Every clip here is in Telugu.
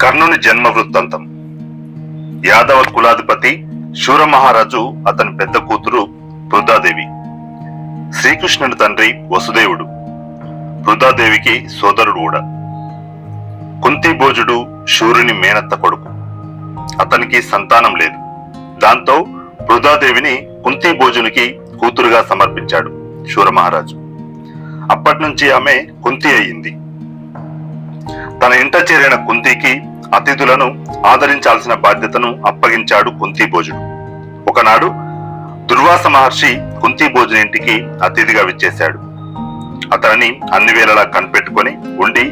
కర్ణుని జన్మ వృత్తాంతం. యాదవ కులాధిపతి శూరమహారాజు అతని పెద్ద కూతురు పృథాదేవి. శ్రీకృష్ణుని తండ్రి వసుదేవుడు, పృథాదేవికి సోదరుడు కూడా. కుంతిభోజుడు శూరుని మేనత్త కొడుకు. అతనికి సంతానం లేదు. దాంతో పృథాదేవిని కుంతిభోజునికి కూతురుగా సమర్పించాడు శూరమహారాజు. అప్పటి నుంచి ఆమె కుంతి అయింది. తన ఇంట చేరిన కుంతికి అతిథులను ఆదరించాల్సిన బాధ్యతను అప్పగించాడు కుంతిభోజుడు. ఒకనాడు దుర్వాస మహర్షి కుంతిభోజుని ఇంటికి అతిథిగా విచ్చేశాడు. అతనిని అన్ని వేళలా కనిపెట్టుకొని ఉండి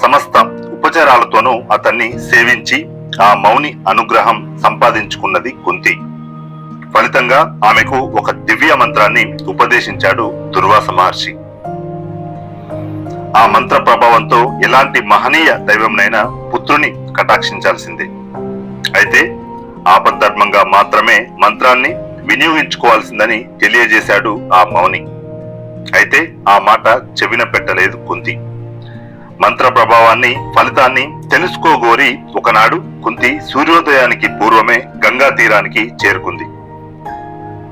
సమస్త ఉపచారాలతోనూ అతన్ని సేవించి ఆ మౌని అనుగ్రహం సంపాదించుకున్నది కుంతి. ఫలితంగా ఆమెకు ఒక దివ్య మంత్రాన్ని ఉపదేశించాడు దుర్వాస మహర్షి. ఆ మంత్ర ప్రభావంతో ఎలాంటి మహనీయ దైవంనైనా పుత్రుని కటాక్షించాల్సిందే. అయితే ఆపద్ధర్మంగా మాత్రమే మంత్రాన్ని వినియోగించుకోవాల్సిందని తెలియజేశాడు ఆ మౌని. అయితే ఆ మాట చెవిన పెట్టలేదు కుంతి. మంత్ర ప్రభావాన్ని, ఫలితాన్ని తెలుసుకోగోరి ఒకనాడు కుంతి సూర్యోదయానికి పూర్వమే గంగా తీరానికి చేరుకుంది.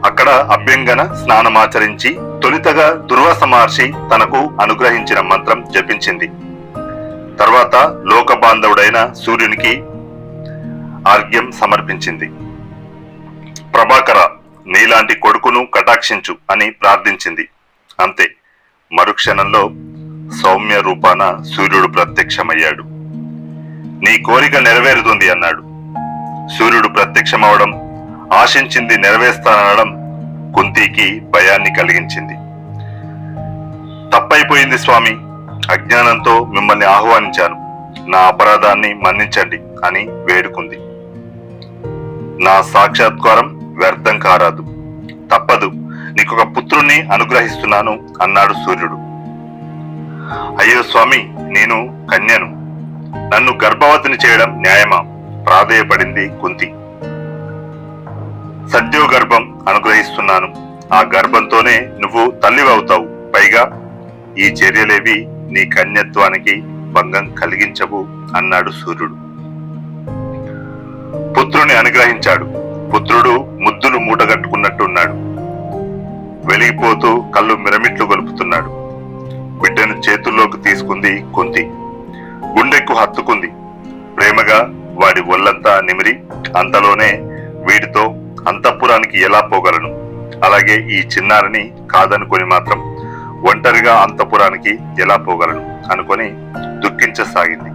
అక్కడ అభ్యంగన స్నానమాచరించి తొలితగా దుర్వాస మహర్షి తనకు అనుగ్రహించిన మంత్రం జపించింది. తర్వాత లోక బాంధవుడైన సూర్యునికి ఆర్ఘ్యం సమర్పించింది. ప్రభాకర, నీలాంటి కొడుకును కటాక్షించు అని ప్రార్థించింది. అంతే, మరుక్షణంలో సౌమ్య రూపాన సూర్యుడు ప్రత్యక్షమయ్యాడు. నీ కోరిక నెరవేరుతుంది అన్నాడు. సూర్యుడు ప్రత్యక్షమవడం, ఆశించింది నెరవేర్స్తానడం కుంతికి భయాన్ని కలిగించింది. తప్పైపోయింది స్వామి, అజ్ఞానంతో మిమ్మల్ని ఆహ్వానించాను, నా అపరాధాన్ని మన్నించండి అని వేడుకుంది. నా సాక్షాత్కారం వ్యర్థం కారాదు, తప్పదు, నీకొక పుత్రుణ్ణి అనుగ్రహిస్తున్నాను అన్నాడు సూర్యుడు. అయ్యో స్వామి, నేను కన్యను, నన్ను గర్భవతిని చేయడం న్యాయమా? ప్రాధేయపడింది కుంతి. సద్యోగర్భం అనుగ్రహిస్తున్నాను, ఆ గర్భంతోనే నువ్వు తల్లివవుతావు. పైగా ఈ చర్యలేవి నీ కన్యత్వానికి భంగం కలిగించవు అన్నాడు సూర్యుడు. పుత్రుని అనుగ్రహించాడు. పుత్రుడు ముద్దులు మూటగట్టుకున్నట్టున్నాడు. వెలిగిపోతూ కళ్ళు మిరమిట్లు గొలుపుతున్నాడు. బిడ్డను చేతుల్లోకి తీసుకుంది కుంతి. గుండెకు హత్తుకుంది. ప్రేమగా వాడి ఒళ్ళంతా నిమిరి, అంతలోనే వీడితో అంతఃపురానికి ఎలా పోగలను, అలాగే ఈ చిన్నారిని కాదనుకొని మాత్రం ఒంటరిగా అంతఃపురానికి ఎలా పోగలను అనుకొని దుఃఖించసాగింది.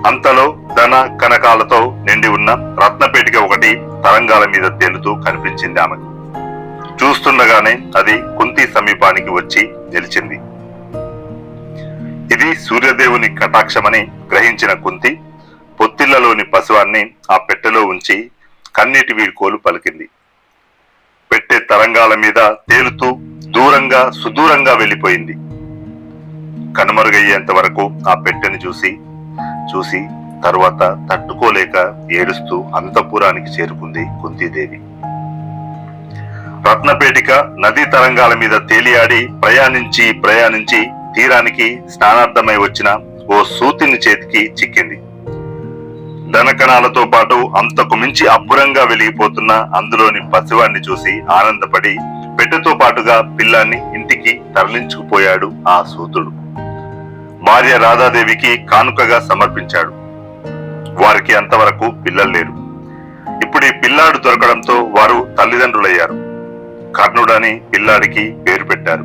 అంతలో ధన కనకాలతో నిండి ఉన్న రత్నపేటిక ఒకటి తరంగాల మీద తేలుతూ కనిపించింది ఆమెకు. చూస్తుండగానే అది కుంతి సమీపానికి వచ్చి నిలిచింది. ఇది సూర్యదేవుని కటాక్షమని గ్రహించిన కుంతి పొత్తిళ్లలోని పశువాన్ని ఆ పెట్టెలో ఉంచి కన్నీటి వీడ్కోలు పలికింది. పెట్టె తరంగాల మీద తేలుతూ దూరంగా సుదూరంగా వెళ్ళిపోయింది. కనుమరుగయ్యేంత వరకు ఆ పెట్టెను చూసి తరువాత తట్టుకోలేక ఏడుస్తూ అంతఃపురానికి చేరుకుంది కుంతీదేవి. రత్నపేటిక నదీ తరంగాల మీద తేలియాడి ప్రయాణించి తీరానికి స్నానార్థమై వచ్చిన ఓ సూతిని చేతికి చిక్కింది. ధనకణాలతో పాటు అంతకు మించి అబ్బురంగా వెలిగిపోతున్న అందులోని పసివాణ్ణి చూసి ఆనందపడి పెట్టెతో పాటుగా పిల్లాన్ని ఇంటికి తరలించుకుపోయాడు ఆ సూతుడు. భార్య రాధాదేవికి కానుకగా సమర్పించాడు. వారికి అంతవరకు పిల్లలు లేరు. ఇప్పుడు ఈ పిల్లాడు దొరకడంతో వారు తల్లిదండ్రులయ్యారు. కర్ణుడని పిల్లాడికి పేరు పెట్టారు.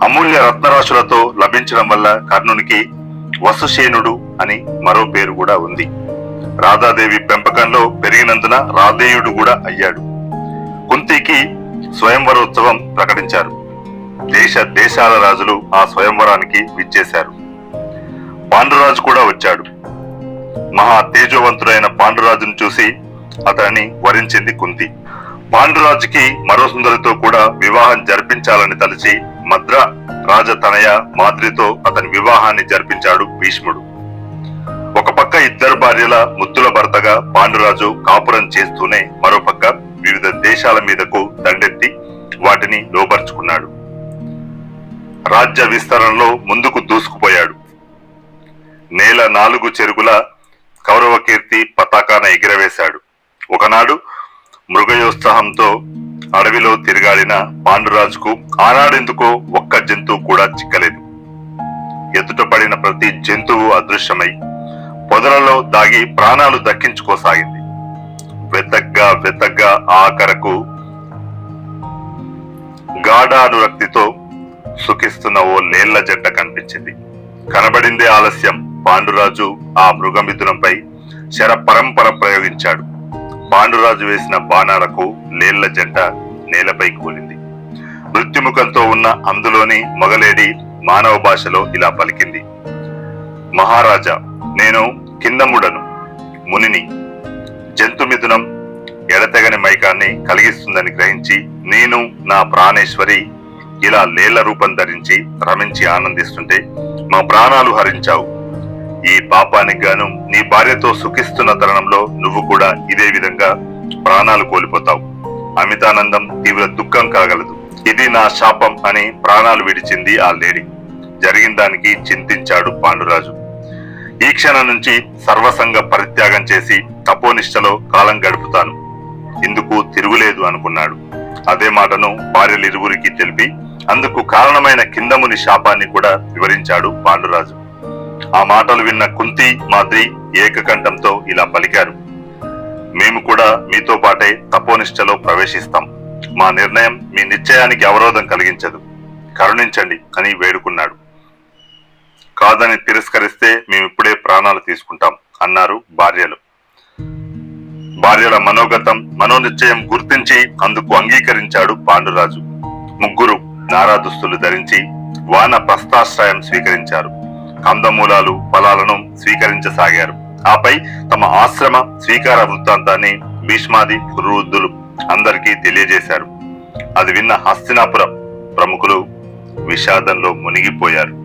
అమూల్య రత్నరాశులతో లభించడం వల్ల కర్ణునికి వసుసేనుడు అని మరో పేరు కూడా ఉంది. రాధాదేవి పెంపకంలో పెరిగినందున రాధేయుడు కూడా అయ్యాడు. కుంతికి స్వయంవరోత్సవం ప్రకటించారు. దేశాల రాజులు ఆ స్వయంవరానికి విచ్చేశారు. పాండురాజు కూడా వచ్చాడు. మహా తేజోవంతుడైన పాండురాజును చూసి అతన్ని వరించింది కుంతి. పాండురాజుకి మరో సుందరితో కూడా వివాహం జరిపించాలని తలచి మద్ర రాజతనయ మాద్రితో అతని వివాహాన్ని జరిపించాడు భీష్ముడు. ఒక పక్క ఇద్దరు భార్యల ముద్దుల భర్తగా పాండురాజు కాపురం చేస్తూనే మరోపక్క వివిధ దేశాల మీదకు దండెత్తి వాటిని లోపరుచుకున్నాడు. రాజ్య విస్తరణలో ముందుకు దూసుకుపోయాడు. నేల 4 చెరుగుల కౌరవ కీర్తి పతాకాన ఎగిరవేశాడు. ఒకనాడు మృగయోత్సాహంతో అడవిలో తిరిగాడిన పాండురాజుకు ఆనాడెందుకో ఒక్క జంతువు కూడా చిక్కలేదు. ఎదుట పడిన ప్రతి జంతువు అదృశ్యమై పొదలలో దాగి ప్రాణాలు దక్కించుకోసాగింది. వెతగ్గా ఆఖరకు గాఢ అనురక్తితో సుఖిస్తున్న ఓ లేళ్ల జంట కనిపించింది. కనబడిందే ఆలస్యం. పాండురాజు ఆ మృగమిథునంపై శర పరంపర ప్రయోగించాడు. పాండురాజు వేసిన బాణాలకు లేళ్ల జంట నేలపై కూలింది. మృత్యుముఖంతో ఉన్న అందులోని మొగలేడి మానవ భాషలో ఇలా పలికింది: మహారాజా, నేను కిందముడను, మునిని. జంతుమిథునం ఎడతెగని మైకాన్ని కలిగిస్తుందని గ్రహించి నేను, నా ప్రాణేశ్వరి ఇలా లేళ్ల రూపం ధరించి రమించి ఆనందిస్తుంటే మా ప్రాణాలు హరించావు. ఈ పాపానికి గాను నీ భార్యతో సుఖిస్తున్న తరుణంలో నువ్వు కూడా ఇదే విధంగా ప్రాణాలు కోల్పోతావు. అమితానందం, తీవ్ర దుఃఖం కాగలదు. ఇది నా శాపం అని ప్రాణాలు విడిచింది ఆ లేడీ. జరిగిన దానికి చింతించాడు పాండురాజు. ఈ క్షణం నుంచి సర్వసంగ పరిత్యాగం చేసి తపోనిష్టలో కాలం గడుపుతాను, ఇందుకు తిరుగులేదు అనుకున్నాడు. అదే మాటను భార్యలిరువురికి తెలిపి అందుకు కారణమైన కిందముని శాపాన్ని కూడా వివరించాడు పాండురాజు. ఆ మాటలు విన్న కుంతి, మాద్రి ఏకకంఠంతో ఇలా పలికారు: మేము కూడా మీతో పాటే తపోనిష్టలో ప్రవేశిస్తాం. మా నిర్ణయం మీ నిశ్చయానికి అవరోధం కలిగించదు, కరుణించండి అని వేడుకున్నాడు. కాదని తిరస్కరిస్తే మేమిప్పుడే ప్రాణాలు తీసుకుంటాం అన్నారు భార్యలు. భార్యల మనోగతం, మనోనిశ్చయం గుర్తించి అందుకు అంగీకరించాడు పాండురాజు. ముగ్గురు నారా దుస్తులు ధరించి వాన ప్రస్థాశ్రయం స్వీకరించారు. కందమూలాలు, ఫలాలను స్వీకరించసాగారు. ఆపై తమ ఆశ్రమ స్వీకార వృత్తాంతాన్ని భీష్మాది పురువృద్ధులు అందరికీ తెలియజేశారు. అది విన్న హస్తినాపుర ప్రముఖులు విషాదంలో మునిగిపోయారు.